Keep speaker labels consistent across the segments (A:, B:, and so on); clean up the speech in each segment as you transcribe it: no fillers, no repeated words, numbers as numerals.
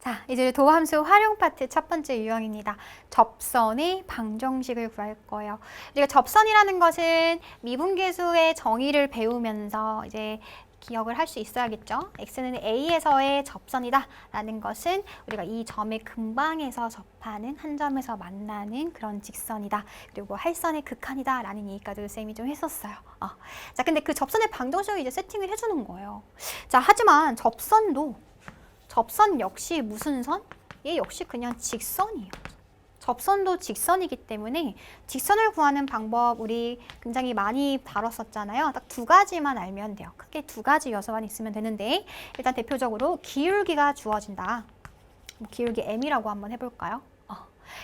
A: 자, 이제 도함수 활용 파트 첫 번째 유형입니다. 접선의 방정식을 구할 거예요. 우리가 접선이라는 것은 미분계수의 정의를 배우면서 이제 기억을 할 수 있어야겠죠. x는 a에서의 접선이다 라는 것은 우리가 이 점의 근방에서 접하는 한 점에서 만나는 그런 직선이다. 그리고 할선의 극한이다 라는 얘기까지도 쌤이 좀 했었어요. 자, 근데 그 접선의 방정식을 이제 세팅을 해주는 거예요. 자, 하지만 접선 역시 무슨 선? 얘 역시 그냥 직선이에요. 접선도 직선이기 때문에 직선을 구하는 방법 우리 굉장히 많이 다뤘었잖아요. 딱 두 가지만 알면 돼요. 크게 두 가지 요소만 있으면 되는데 일단 대표적으로 기울기가 주어진다. 기울기 m이라고 한번 해볼까요?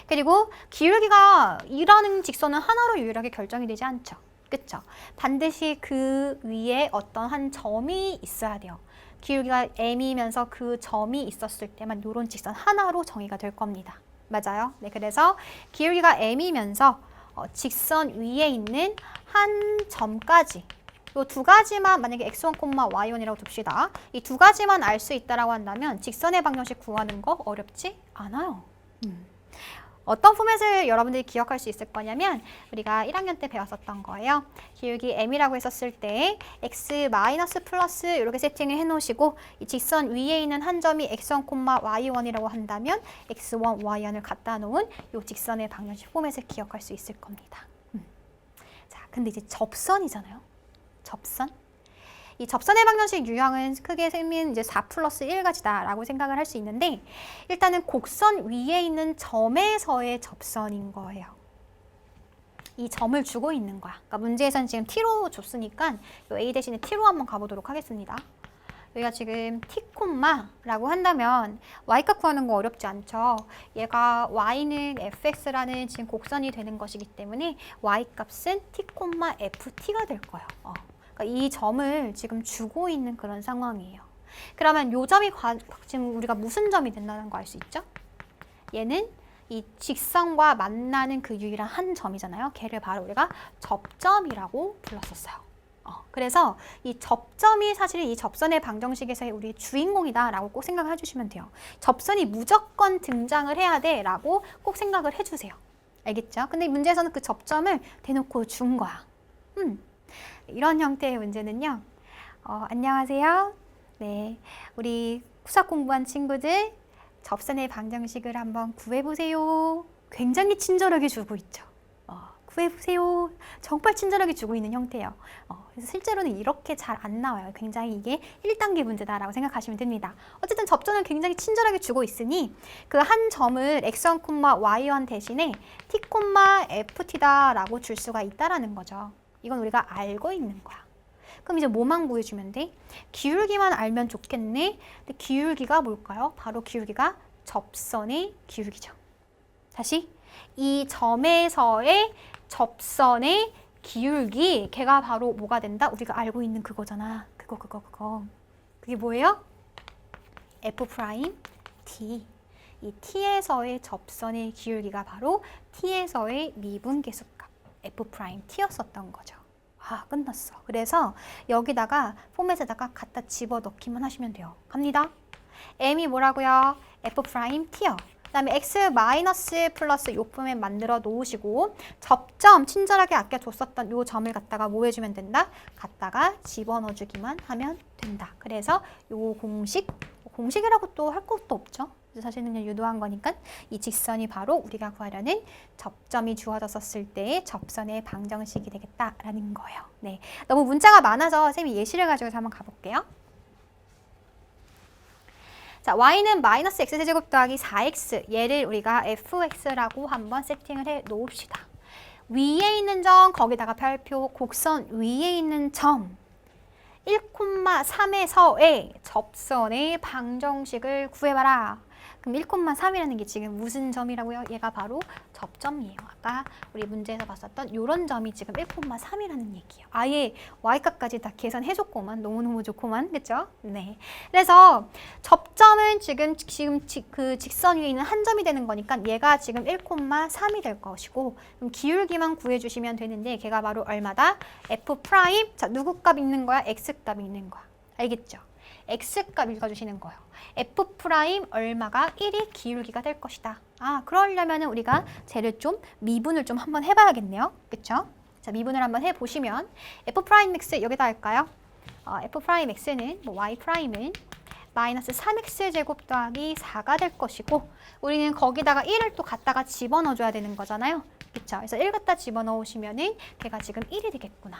A: 그리고 기울기가 2라는 직선은 하나로 유일하게 결정이 되지 않죠. 그쵸? 반드시 그 위에 어떤 한 점이 있어야 돼요. 기울기가 m이면서 그 점이 있었을 때만 이런 직선 하나로 정의가 될 겁니다. 맞아요? 네, 그래서 기울기가 m이면서 직선 위에 있는 한 점까지 이 두 가지만 만약에 x1, y1이라고 둡시다. 이 두 가지만 알 수 있다라고 한다면 직선의 방정식 구하는 거 어렵지 않아요. 어떤 포맷을 여러분들이 기억할 수 있을 거냐면 우리가 1학년 때 배웠었던 거예요. 기울기 m이라고 했었을 때 x 마이너스 플러스 이렇게 세팅을 해놓으시고 이 직선 위에 있는 한 점이 x1, y1이라고 한다면 x1, y1을 갖다 놓은 이 직선의 방정식 포맷을 기억할 수 있을 겁니다. 자, 근데 이제 접선이잖아요. 접선. 이 접선의 방정식 유형은 크게 셈인 이제 4 플러스 1 가지다라고 생각을 할 수 있는데 일단은 곡선 위에 있는 점에서의 접선인 거예요. 이 점을 주고 있는 거야. 그러니까 문제에서는 지금 t로 줬으니까 a 대신에 t로 한번 가보도록 하겠습니다. 여기가 지금 t, 라고 한다면 y값 구하는 거 어렵지 않죠. 얘가 y는 fx라는 지금 곡선이 되는 것이기 때문에 y값은 t, ft가 될 거예요. 그러니까 이 점을 지금 주고 있는 그런 상황이에요. 그러면 이 점이 지금 우리가 무슨 점이 된다는 거 알 수 있죠? 얘는 이 직선과 만나는 그 유일한 한 점이잖아요. 걔를 바로 우리가 접점이라고 불렀었어요. 그래서 이 접점이 사실 이 접선의 방정식에서의 우리 주인공이다라고 꼭 생각을 해주시면 돼요. 접선이 무조건 등장을 해야 돼라고 꼭 생각을 해주세요. 알겠죠? 근데 문제에서는 그 접점을 대놓고 준 거야. 이런 형태의 문제는요. 안녕하세요. 네, 우리 수학 공부한 친구들 접선의 방정식을 한번 구해보세요. 굉장히 친절하게 주고 있죠. 구해보세요. 정말 친절하게 주고 있는 형태예요. 그래서 실제로는 이렇게 잘 안 나와요. 굉장히 이게 1단계 문제다라고 생각하시면 됩니다. 어쨌든 접선을 굉장히 친절하게 주고 있으니 그 한 점을 x1, y1 대신에 t, ft다라고 줄 수가 있다라는 거죠. 이건 우리가 알고 있는 거야. 그럼 이제 뭐만 구해주면 돼? 기울기만 알면 좋겠네. 근데 기울기가 뭘까요? 바로 기울기가 접선의 기울기죠. 다시 이 점에서의 접선의 기울기, 걔가 바로 뭐가 된다? 우리가 알고 있는 그거잖아. 그거. 그게 뭐예요? F'T. 이 T에서의 접선의 기울기가 바로 T에서의 미분계수값 F'T였었던 거죠. 끝났어. 그래서 여기다가 포맷에다가 갖다 집어넣기만 하시면 돼요. 갑니다. m이 뭐라고요? F'T요. 그 다음에 x 마이너스 플러스 요 포맷 만들어 놓으시고 접점 친절하게 아껴줬었던 요 점을 갖다가 뭐 해주면 된다? 갖다가 집어넣어주기만 하면 된다. 그래서 요 공식이라고 또 할 것도 없죠. 사실은 그냥 유도한 거니까 이 직선이 바로 우리가 구하려는 접점이 주어졌었을 때의 접선의 방정식이 되겠다라는 거예요. 네, 너무 문자가 많아서 쌤이 예시를 가지고 한번 가볼게요. 자, y는 마이너스 x제곱 더하기 4x 얘를 우리가 fx라고 한번 세팅을 해 놓읍시다. 위에 있는 점 거기다가 별표 곡선 위에 있는 점 1,3에서의 접선의 방정식을 구해봐라. 그럼 1,3이라는 게 지금 무슨 점이라고요? 얘가 바로 접점이에요. 아까 우리 문제에서 봤었던 이런 점이 지금 1,3이라는 얘기예요. 아예 y값까지 다 계산해줬고만 너무너무 좋고만, 그쵸? 네. 그래서 접점은 지금 그 직선 위에 있는 한 점이 되는 거니까 얘가 지금 1,3이 될 것이고 그럼 기울기만 구해주시면 되는데 걔가 바로 얼마다? F'. 자, 누구 값 있는 거야? X 값이 있는 거야. 알겠죠? x값 읽어주시는 거예요. f 프라임 얼마가 1이 기울기가 될 것이다. 그러려면 우리가 쟤를 좀 미분을 좀 한번 해봐야겠네요. 그쵸? 자, 미분을 한번 해보시면 f 프라임 x 여기다 할까요? f 프라임 x는 y 프라임은 마이너스 3x 제곱 더하기 4가 될 것이고 우리는 거기다가 1을 또 갖다가 집어넣어줘야 되는 거잖아요. 그쵸? 그래서 1 갖다 집어넣으시면은 걔가 지금 1이 되겠구나.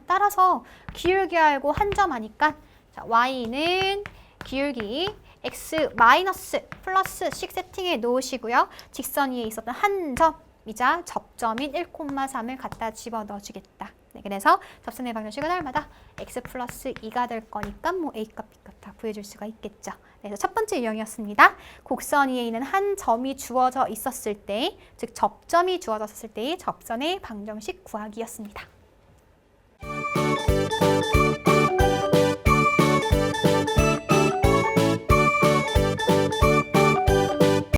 A: 따라서 기울기 알고 한 점 하니까 자, y는 기울기 x 마이너스 플러스씩 세팅해 놓으시고요. 직선 위에 있었던 한 점이자 접점인 1,3을 갖다 집어넣어 주겠다. 네, 그래서 접선의 방정식은 얼마다? x 플러스 2가 될 거니까 a값, b값 다 구해줄 수가 있겠죠. 그래서 첫 번째 유형이었습니다. 곡선 위에 있는 한 점이 주어져 있었을 때, 즉 접점이 주어졌을 때의 접선의 방정식 구하기였습니다.